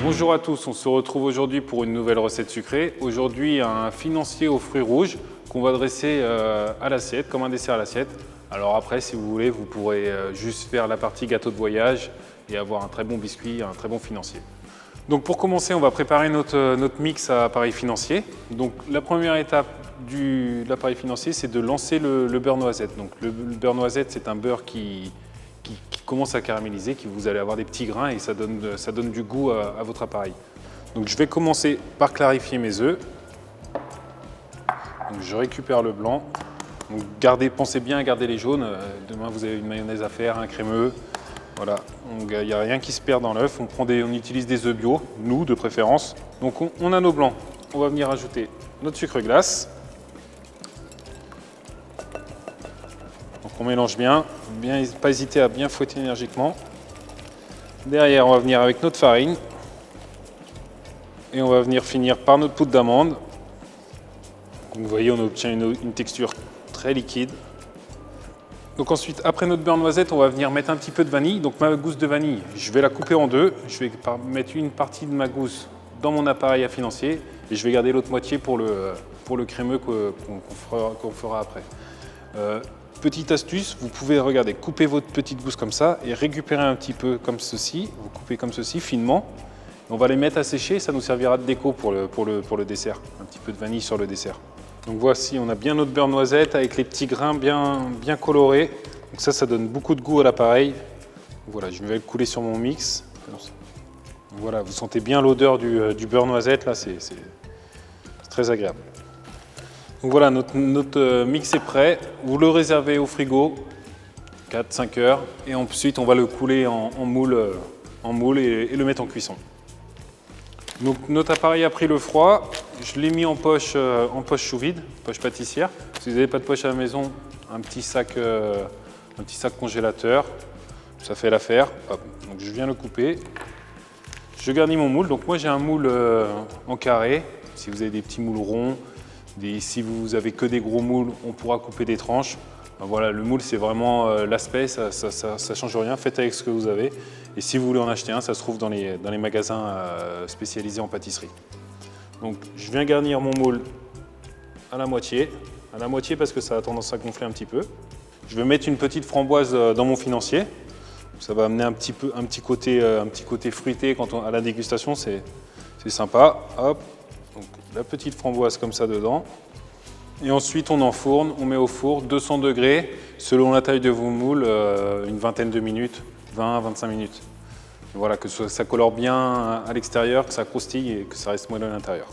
Bonjour à tous, on se retrouve aujourd'hui pour une nouvelle recette sucrée. Aujourd'hui, un financier aux fruits rouges qu'on va dresser à l'assiette, comme un dessert à l'assiette. Alors après, si vous voulez, vous pourrez juste faire la partie gâteau de voyage et avoir un très bon biscuit, un très bon financier. Donc pour commencer, on va préparer notre mix à appareil financier. Donc la première étape de l'appareil financier, c'est de lancer le beurre noisette. Donc le beurre noisette, c'est un beurre qui commence à caraméliser, vous allez avoir des petits grains et ça donne du goût à votre appareil. Donc je vais commencer par clarifier mes œufs. Donc je récupère le blanc. Donc pensez bien à garder les jaunes. Demain vous avez une mayonnaise à faire, un crémeux. Voilà, il n'y a rien qui se perd dans l'œuf. On utilise des œufs bio, nous de préférence. Donc on a nos blancs. On va venir ajouter notre sucre glace. Donc on mélange bien, pas hésiter à bien fouetter énergiquement. Derrière, on va venir avec notre farine. Et on va venir finir par notre poudre d'amande. Donc vous voyez, on obtient une texture très liquide. Donc ensuite, après notre beurre noisette, on va venir mettre un petit peu de vanille. Donc ma gousse de vanille, je vais la couper en deux. Je vais mettre une partie de ma gousse dans mon appareil à financier et je vais garder l'autre moitié pour le crémeux qu'on fera après. Petite astuce, vous pouvez couper votre petite gousse comme ça et récupérer un petit peu comme ceci. Vous coupez comme ceci, finement. On va les mettre à sécher, ça nous servira de déco pour le dessert. Un petit peu de vanille sur le dessert. Donc voici, on a bien notre beurre noisette avec les petits grains bien colorés. Donc ça donne beaucoup de goût à l'appareil. Voilà, je vais le couler sur mon mix. Voilà, vous sentez bien l'odeur du beurre noisette, là, c'est très agréable. Donc voilà, notre mix est prêt. Vous le réservez au frigo, 4-5 heures. Et ensuite, on va le couler en moule et le mettre en cuisson. Donc notre appareil a pris le froid. Je l'ai mis en poche sous vide, poche pâtissière. Si vous n'avez pas de poche à la maison, un petit sac congélateur, ça fait l'affaire. Donc je viens le couper. Je garnis mon moule. Donc moi j'ai un moule en carré. Si vous avez des petits moules ronds, si vous avez que des gros moules, on pourra couper des tranches. Voilà, le moule c'est vraiment l'aspect, ça change rien. Faites avec ce que vous avez. Et si vous voulez en acheter un, ça se trouve dans les magasins spécialisés en pâtisserie. Donc je viens garnir mon moule à la moitié parce que ça a tendance à gonfler un petit peu. Je vais mettre une petite framboise dans mon financier. Ça va amener un petit côté fruité à la dégustation, c'est sympa. Hop, donc la petite framboise comme ça dedans. Et ensuite on enfourne, on met au four 200 degrés, selon la taille de vos moules, une vingtaine de minutes, 20 à 25 minutes. Et voilà, que ça colore bien à l'extérieur, que ça croustille et que ça reste moelleux à l'intérieur.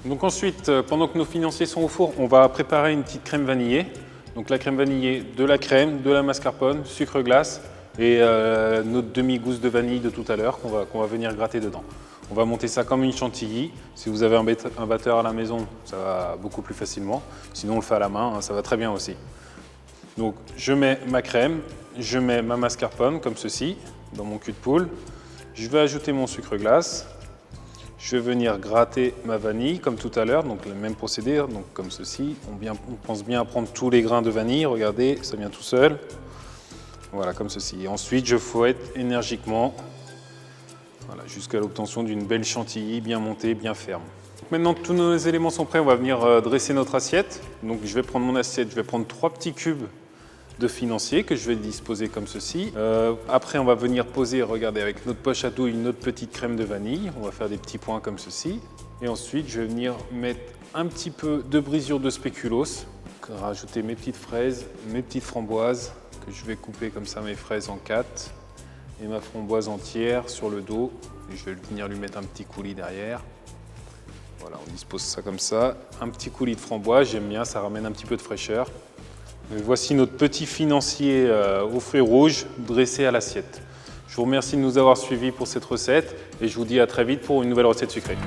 Donc ensuite, pendant que nos financiers sont au four, on va préparer une petite crème vanillée. Donc la crème vanillée, de la crème, de la mascarpone, sucre glace et notre demi-gousse de vanille de tout à l'heure qu'on va venir gratter dedans. On va monter ça comme une chantilly. Si vous avez un batteur à la maison, ça va beaucoup plus facilement. Sinon, on le fait à la main, hein, ça va très bien aussi. Donc je mets ma crème, je mets ma mascarpone comme ceci dans mon cul de poule. Je vais ajouter mon sucre glace. Je vais venir gratter ma vanille comme tout à l'heure, donc le même procédé, donc comme ceci. On pense bien à prendre tous les grains de vanille, regardez, ça vient tout seul. Voilà, comme ceci. Et ensuite, je fouette énergiquement voilà, jusqu'à l'obtention d'une belle chantilly bien montée, bien ferme. Donc maintenant que tous nos éléments sont prêts, on va venir dresser notre assiette. Donc je vais prendre mon assiette, je vais prendre 3 petits cubes de financier que je vais disposer comme ceci. Après, on va venir poser, regardez, avec notre poche à douille, notre petite crème de vanille. On va faire des petits points comme ceci. Et ensuite, je vais venir mettre un petit peu de brisure de spéculoos. Rajouter mes petites fraises, mes petites framboises, que je vais couper comme ça mes fraises en 4. Et ma framboise entière sur le dos. Et je vais venir lui mettre un petit coulis derrière. Voilà, on dispose ça comme ça. Un petit coulis de framboise, j'aime bien, ça ramène un petit peu de fraîcheur. Et voici notre petit financier aux fruits rouges dressé à l'assiette. Je vous remercie de nous avoir suivis pour cette recette et je vous dis à très vite pour une nouvelle recette sucrée.